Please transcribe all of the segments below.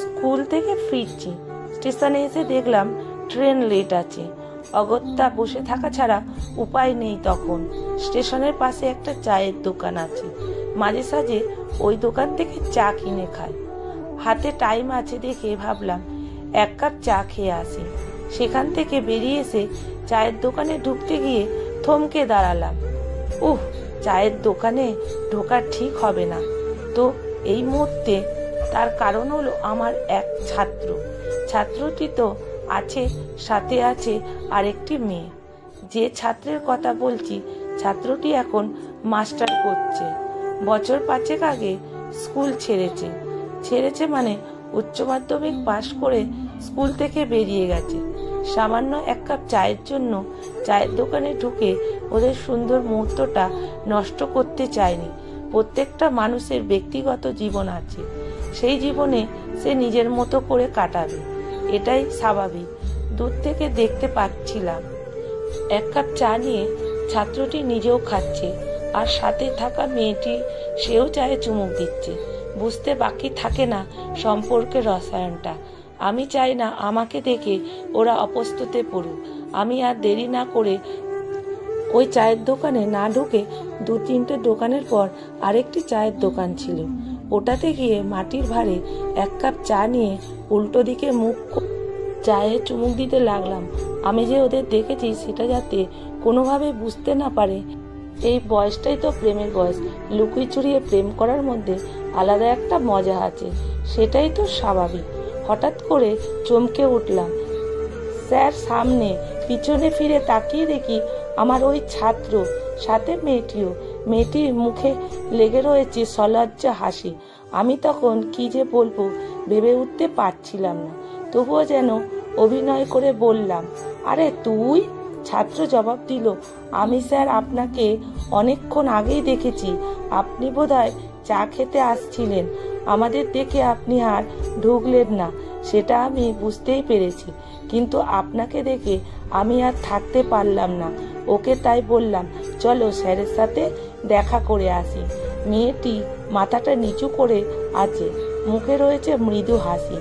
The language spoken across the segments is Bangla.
স্কুল থেকে ফিরছি, স্টেশনে এসে দেখলাম ট্রেন লেট আছে। অগত্যা বসে থাকা ছাড়া উপায় নেই। তখন স্টেশনের পাশে একটা চায়ের দোকান আছে, মাঝে সাঝে ওই দোকান থেকে চা কিনে খাই। হাতে টাইম আছে দেখে ভাবলাম এক কাপ চা খেয়ে আসি। সেখান থেকে বেরিয়ে এসে চায়ের দোকানে ঢুকতে গিয়ে থমকে দাঁড়ালাম। চায়ের দোকানে ঢোকা ঠিক হবে না তো এই মুহূর্তে। তার কারণ হলো আমার এক ছাত্রটি তো আছে, সাথে আছে আরেকটি মেয়ে। যে ছাত্রের কথা বলছি, ছাত্রটি এখন মাস্টার করছে। বছর 5 আগে স্কুল ছেড়েছে মানে উচ্চ মাধ্যমিক পাশ করে স্কুল থেকে বেরিয়ে গেছে। সামান্য এক কাপ চায়ের জন্য চায়ের দোকানে ঢুকে ওদের সুন্দর মুহূর্তটা নষ্ট করতে চায়নি। প্রত্যেকটা মানুষের ব্যক্তিগত জীবন আছে, সেই জীবনে সে নিজের মতো করে কাটাবে, এটাই স্বাভাবিক। দূর থেকে দেখতে পাচ্ছিলাম এক কাপ চা নিয়ে ছাত্রটি নিজেও খাচ্ছে, আর সাথে থাকা মেয়েটি সেও চায়ে চুমুক দিচ্ছে। বুঝতে বাকি থাকে না সম্পর্কের রসায়নটা। আমি চাই না আমাকে দেখে ওরা অপ্রস্তুতে পড়ুক। আমি আর দেরি না করে ওই চায়ের দোকানে না ঢুকে 2-3টে দোকানের পর আরেকটি চায়ের দোকান ছিল, ওটাতে গিয়ে মাটির ভারে এক কাপ চা নিয়ে উল্টো দিকে মুখ চায়ে চুমুক দিতে লাগলাম। আমি যে ওদের দেখেছি সেটা যাতে কোনোভাবে বুঝতে না পারে। এই বয়সটাই তো প্রেমের বয়স। লুকিয়ে চুরিয়ে প্রেম করার মধ্যে আলাদা একটা মজা আছে, সেটাই তো স্বাভাবিক। হঠাৎ করে চমকে উঠলাম। স্যার সামনে। পিছনে ফিরে তাকিয়ে দেখি আমার ওই ছাত্র, সাথে মেয়েটির মুখে লেগে রয়েছে সলজ্জা হাসি। আমি তখন কি যে বলবো ভেবে উঠতে পারছিলাম না, তবুও যেন অভিনয় করে বললাম, আরে তুই? ছাত্র জবাব দিল, আমি স্যার আপনাকে অনেকক্ষণ আগেই দেখেছি। আপনি বোধহয় চা খেতে আসছিলেন, আমাদের দেখে আপনি আর ঢুকলেন না, সেটা আমি বুঝতেই পেরেছি। কিন্তু আপনাকে দেখে আমি আর থাকতে পারলাম না। ওকে তাই বললাম, চলো স্যারের সাথে দেখা করে আসি। মেয়েটি মাথাটা নিচু করে আছে, মুখে রয়েছে মৃদু হাসি।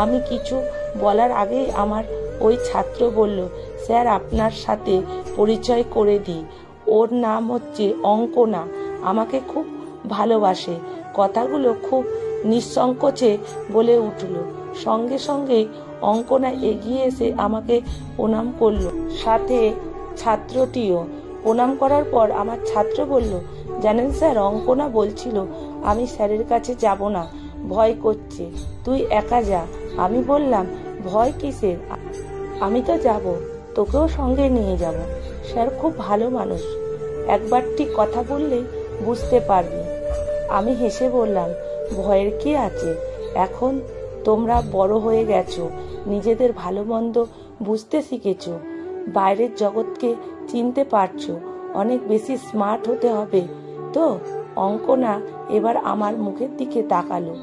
আমি কিছু বলার আগেই আমার ওই ছাত্র বলল, স্যার আপনার সাথে পরিচয় করে দিই, ওর নাম হচ্ছে অঙ্কনা, আমাকে খুব ভালোবাসে। কথাগুলো খুব নিঃসংকোচে বলে উঠল। সঙ্গে সঙ্গে অঙ্কনা এগিয়ে এসে আমাকে প্রণাম করলো, সাথে ছাত্রটিও। প্রণাম করার পর আমার ছাত্র বলল, জানেন স্যার, অঙ্কনা বলছিল আমি স্যারের কাছে যাব না, ভয় করছে, তুই একা যা। আমি বললাম, ভয় কিসের, আমি তো যাব, তোকেও সঙ্গে নিয়ে যাব। স্যার খুব ভালো মানুষ, একবারটি কথা বললেই বুঝতে পারবি। আমি হেসে বললাম, ভয়ের কি আছে, এখন তোমরা বড় হয়ে গেছো, নিজেদের ভালো মন্দ বুঝতে শিখেছো, বাইরের জগৎকে চিনতে পারছো, অনেক বেশি স্মার্ট হতে হবে তো। অঙ্কনা এবার আমার মুখের দিকে তাকালো,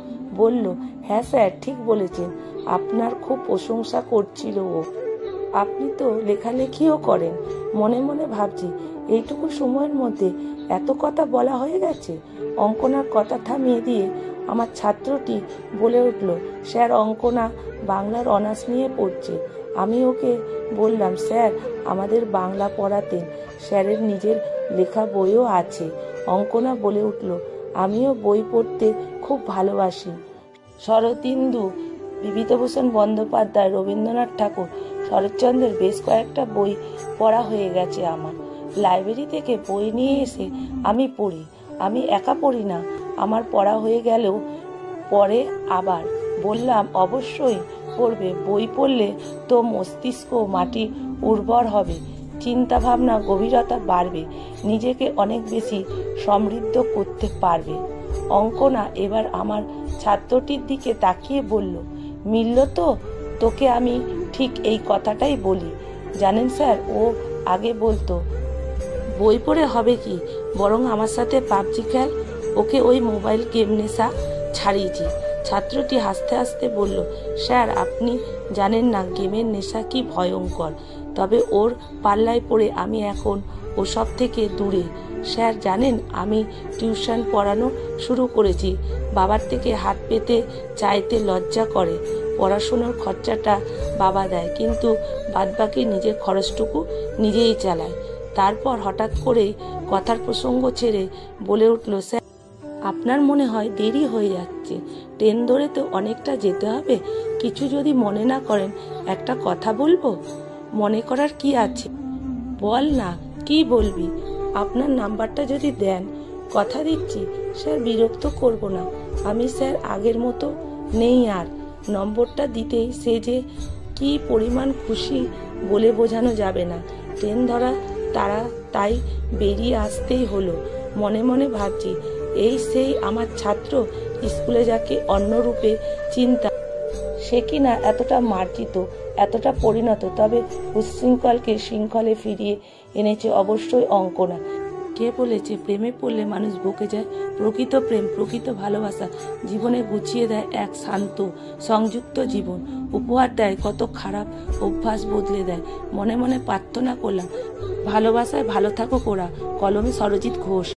বলল, হ্যাঁ স্যার ঠিক বলেছেন, আপনার খুব প্রশংসা করছিল ও। আপনি তো লেখালেখিও করেন। মনে মনে ভাবছি, এইটুকু সময়ের মধ্যে এত কথা বলা হয়ে গেছে। অঙ্কনার কথা থামিয়ে দিয়ে আমার ছাত্রটি বলে উঠল, স্যার অঙ্কনা বাংলার অনার্স নিয়ে পড়ছে। আমি ওকে বললাম, স্যার আমাদের বাংলা পড়াতেন, স্যারের নিজের লেখা বইও আছে। অঙ্কনা বলে উঠল, আমিও বই পড়তে খুব ভালোবাসি। শরদিন্দু, বিভূতিভূষণ বন্দ্যোপাধ্যায়, রবীন্দ্রনাথ ঠাকুর, শরৎচন্দ্রের বেশ কয়েকটা বই পড়া হয়ে গেছে আমার। লাইব্রেরি থেকে বই নিয়ে এসে আমি পড়ি। আমি একা পড়ি না, আমার পড়া হয়ে গেলেও পরে আবার। বললাম, অবশ্যই পড়বে, বই পড়লে তো মস্তিষ্ক মাটি উর্বর হবে, চিন্তা ভাবনা গভীরতা বাড়বে, নিজেকে অনেক বেশি সমৃদ্ধ করতে পারবে। অঙ্কনা এবার আমার ছাত্রটির দিকে তাকিয়ে বলল, মিলল তো? তোকে আমি ঠিক এই কথাটাই বলি। জানেন স্যার, ও আগে বলতো বই পড়ে হবে কি, বরং আমার সাথে পাবজি খেল, ওকে ওই মোবাইল গেম নেশা ছাড়িয়েছি। ছাত্রটি হাসতে হাসতে বলল, স্যার আপনি জানেন না গেমের নেশা কি ভয়ঙ্কর, তবে ওর পাল্লায় পড়ে আমি এখন ওসব থেকে দূরে। স্যার জানেন, আমি টিউশন পড়ানো শুরু করেছি। বাবার থেকে হাত পেতে চাইতে লজ্জা করে। পড়াশোনার খরচাটা বাবা দেয়, কিন্তু বাদবাকি নিজের খরচটুকু নিজেই চালায়। তারপর হঠাৎ করেই কথার প্রসঙ্গ ছেড়ে বলে উঠল, স্যার আপনার মনে হয় দেরি হয়ে যাচ্ছে, ট্রেন ধরে তো অনেকটা যেতে হবে। কিছু যদি মনে না করেন একটা কথা বলবো। মনে করার কি আছে, বল না, কি বলবি? আপনার নাম্বারটা যদি দেন, কথা দিচ্ছি স্যার বিরক্ত করব না। আমি স্যার আগের মতো নেই আর। নম্বরটা দিতেই সে যে কি পরিমাণ খুশি বলে বোঝানো যাবে না। ট্রেন ধরা তারা, তাই বেরিয়ে আসতেই হলো। মনে মনে ভাবছি, এই সেই আমার ছাত্র, স্কুলে যাকে অন্য রূপে চিন্তা, সে কিনা এতটা মার্জিত, এতটা পরিণত। তবে উচ্ছৃঙ্খলকে শৃঙ্খলে ফিরিয়ে এনেছে অবশ্যই অঙ্কনা। কে বলেছে প্রেমে পড়লে মানুষ বকে যায়? প্রকৃত প্রেম, প্রকৃত ভালোবাসা জীবনে গুছিয়ে দেয় এক শান্ত সংযুক্ত জীবন, উপহার দেয় কত খারাপ অভ্যাস বদলে দেয়। মনে মনে প্রার্থনা করলাম, ভালোবাসায় ভালো থাকুক ওরা। কলমে সরজিৎ ঘোষ।